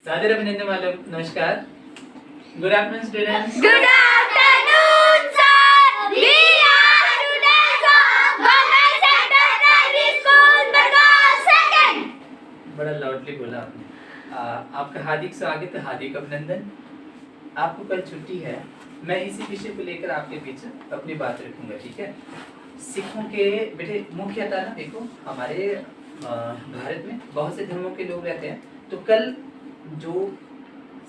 राधे रविंद्र वालों नमस्कार। Good afternoon students. Good afternoon, sir. We are students of Government Center Primary School, Bargaon Second. बड़ा loudly बोला आपने। आपका हार्दिक स्वागत, हार्दिक अभिनंदन। आपको कल छुट्टी है। मैं इसी विषय को लेकर आपके बीच अपनी बात रखूंगा, ठीक है। सिखों के बेटे मुख्यतः ना देखो, हमारे भारत में बहुत से धर्मों के लोग रहते हैं। तो कल जो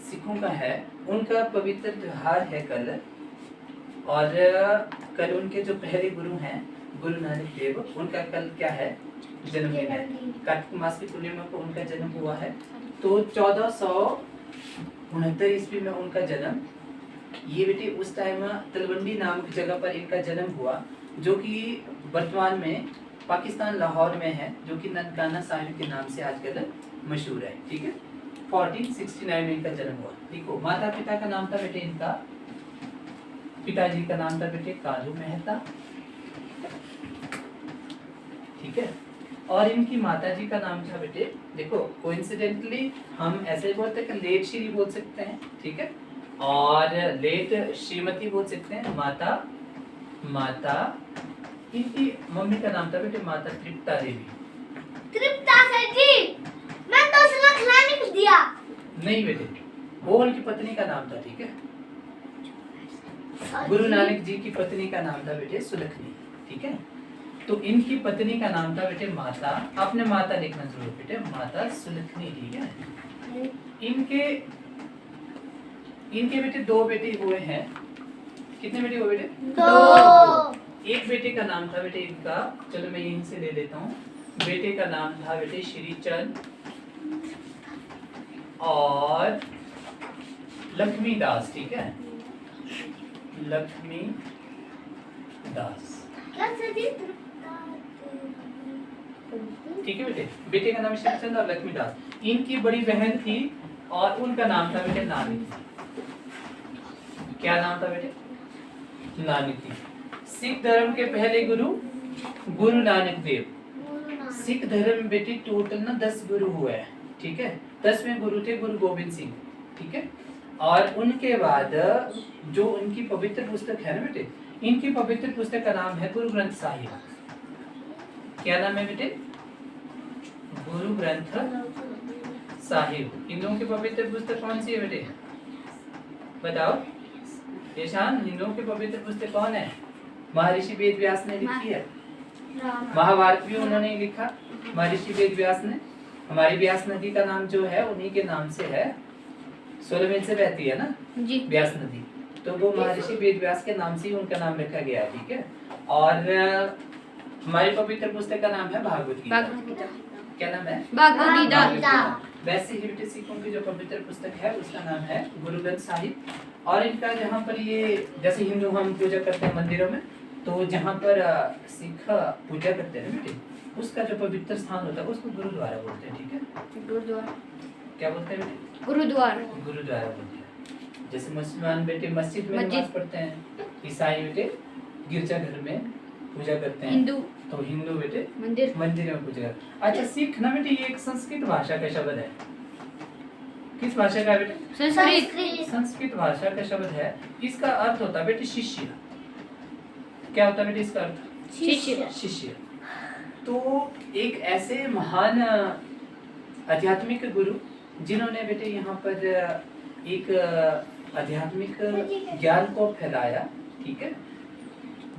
सिखों का है उनका पवित्र त्योहार है कल, और कल उनके जो पहले गुरु हैं गुरु नानक देव, उनका कल क्या है, जन्मदिन है। कार्तिक मास की पूर्णिमा को उनका जन्म हुआ है। तो 1469 ईस्वी में उनका जन्म, ये बेटे उस टाइम तलवंडी नामक जगह पर इनका जन्म हुआ, जो कि वर्तमान में पाकिस्तान लाहौर में है, जो कि ननकाना साहिब के नाम से आजकल मशहूर है, ठीक है। 1469 में इनका जन्म हुआ। देखो, माता पिता का नाम था बेटे इनका, पिताजी का नाम था बेटे कालू मेहता, ठीक है। और इनकी माताजी का नाम था बेटे, देखो कोइंसिडेंटली हम ऐसे बोलते हैं कि लेट श्री बोल सकते हैं, ठीक है, और लेट श्रीमती बोल सकते हैं। माता इनकी मम्मी का नाम था बेटे माता तृप्ता देवी। तृप्ता सर जी, मैं तो सुलखना लिख दिया। नहीं बेटे, वो उनकी पत्नी का नाम था, ठीक है। गुरु नानक जी की पत्नी का नाम था बेटे सुलखनी, ठीक है। तो इनकी पत्नी का नाम था बेटे माता, आपने माता लिखना जरूर बेटे, माता सुलखनी, ठीक है। इनके बेटे दो बेटे हुए हैं। कितने बेटे हुए बेटे? दो। एक बेटे का नाम था बेटे इनका, चलो मैं यहीं से ले लेता हूँ। बेटे का नाम था बेटे श्रीचंद और लक्ष्मी दास, ठीक है, लक्ष्मी दास, ठीक है बेटे। बेटे का नाम श्रीचंद और लक्ष्मी दास। इनकी बड़ी बहन थी और उनका नाम था बेटे नानी। क्या नाम था बेटे? नानी थी। सिख धर्म के पहले गुरु नानक देव। सिख धर्म बेटे टोटल ना 10 गुरु हुए हैं, ठीक है। 10वें गुरु थे गुरु गोविंद सिंह, ठीक है। और उनके बाद जो उनकी पवित्र पुस्तक है ना बेटे, इनकी पवित्र पुस्तक का नाम है गुरु ग्रंथ साहिब। क्या नाम है बेटे? गुरु ग्रंथ साहिब। इन लोगों की पवित्र पुस्तक कौन सी है बेटे, बताओ। ईशान, हिंदुओं की पवित्र पुस्तक कौन है? महर्षि वेद व्यास ने लिखी है। महाभारत भी उन्होंने लिखा, महर्षि वेद व्यास ने। हमारी व्यास नदी का नाम जो है उन्हीं के नाम से है, 16 मील से बहती है ना जी, व्यास नदी। तो वो महर्षि वेद व्यास के नाम से ही उनका नाम रखा गया, ठीक है। और हमारी पवित्र पुस्तक का नाम है भागवत गीता। क्या नाम है? भागवत गीता। वैसे ही बेटे सिखों की जो पवित्र पुस्तक है उसका नाम है गुरु ग्रंथ साहिब। और इनका जहाँ पर ये, जैसे हिंदू हम पूजा करते हैं मंदिरों में, तो जहाँ पर सिख पूजा करते हैं बेटे, उसका जो पवित्र स्थान होता है उसको गुरुद्वारा बोलते हैं, ठीक है। गुरुद्वारा। क्या बोलते हैं बेटे? गुरुद्वारा बोलते हैं। जैसे मुसलमान बेटे मस्जिद में नमाज पढ़ते हैं, ईसाई बेटे गिरजाघर में पूजा करते हैं, तो हिंदू बेटे मंदिर में पूजा करते हैं। अच्छा, सिख ना बेटे ये एक संस्कृत भाषा का शब्द है। किस भाषा का है बेटे? संस्कृत भाषा का शब्द है। इसका अर्थ होता है बेटे शिष्य। क्या होता है बेटे इसका अर्थ? शिष्य। तो एक ऐसे महान आध्यात्मिक गुरु जिन्होंने बेटे यहाँ पर एक आध्यात्मिक ज्ञान को फैलाया, ठीक है,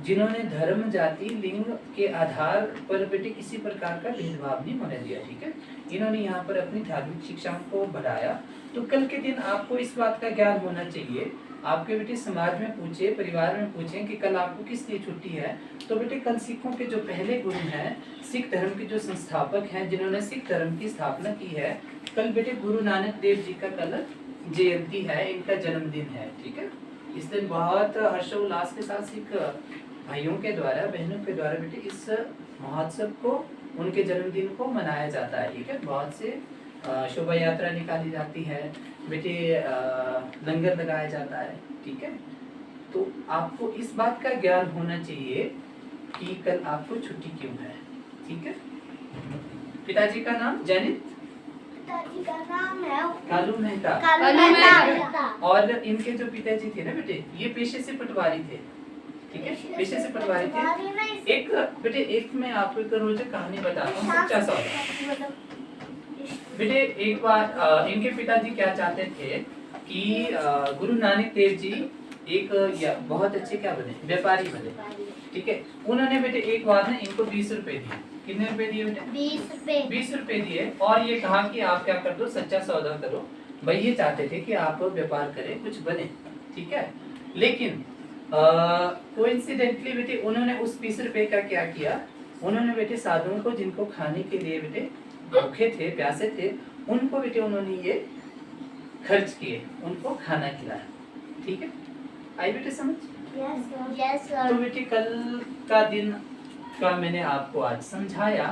जिन्होंने धर्म जाति लिंग के आधार पर बेटे किसी प्रकार का भेदभाव नहीं होने दिया, ठीक है। इन्होंने यहाँ पर अपनी धार्मिक शिक्षाओं को बढ़ाया। तो कल के दिन आपको इस बात का ज्ञान होना चाहिए। आपके बेटे समाज में पूछे, परिवार में पूछे कि कल आपको किस लिए छुट्टी है, तो बेटे कल सिखों के जो पहले गुरु हैं, सिख धर्म के जो संस्थापक हैं, जिन्होंने सिख धर्म की स्थापना की है, कल बेटे गुरु नानक देव जी का कल जयंती है, इनका जन्मदिन है, ठीक है। इस दिन बहुत हर्षोल्लास के साथ सिख भाइयों के द्वारा, बहनों के द्वारा बेटे इस महोत्सव को, उनके जन्मदिन को मनाया जाता है, ठीक है। बहुत से शोभा यात्रा निकाली जाती है बेटे, लंगर लगाया जाता है, ठीक है। तो आपको इस बात का ज्ञान होना चाहिए कि कल आपको छुट्टी क्यों है, ठीक है। पिताजी का नाम जैनित पिताजी का नाम है कालू मेहता। कालू मेहता। और इनके जो पिताजी थे ना बेटे, ये पेशे से पटवारी थे, ठीक है, पेशे से पटवारी थे। एक बेटे, एक मैं आपको एक रोचक कहानी बताता हूँ, सच्चा सौदा। बेटे एक बार इनके पिताजी क्या चाहते थे कि गुरु नानक देव जी एक बहुत अच्छे क्या बने, व्यापारी बने, ठीक है। उन्होंने बेटे एक बार ना इनको 20 रुपए दिए। कितने रुपए दिए बेटे? 20 रुपए। 20 रुपए दिए और ये कहा कि आप क्या कर दो, सच्चा सौदा करो। भाई ये चाहते थे कि आप व्यापार करें, कुछ बने, ठीक है। लेकिन कोइंसिडेंटली बेटे उन्होंने उस 20 रुपए का क्या किया, उन्होंने बेटे साधुओं को जिनको खाने के लिए बेटे भूखे थे, प्यासे थे, उनको बेटे उन्होंने ये खर्च किए, उनको खाना खिलाया, ठीक है। आई बेटे समझ? Yes sir. तो बेटे कल का दिन का मैंने आपको आज समझाया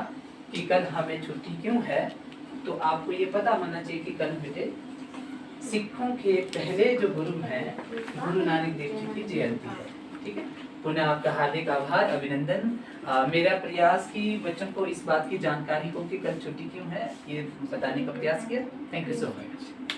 कि कल हमें छुट्टी क्यों है। तो आपको ये पता होना चाहिए कि कल बेटे सिखों के पहले जो गुरु हैं गुरु नानक देव जी की जयंती है, ठीक है। पुनः आपका हार्दिक आभार, अभिनंदन। मेरा प्रयास कि बच्चों को इस बात की जानकारी हो कि कल छुट्टी क्यों है, ये बताने का प्रयास किया। Thank you so much.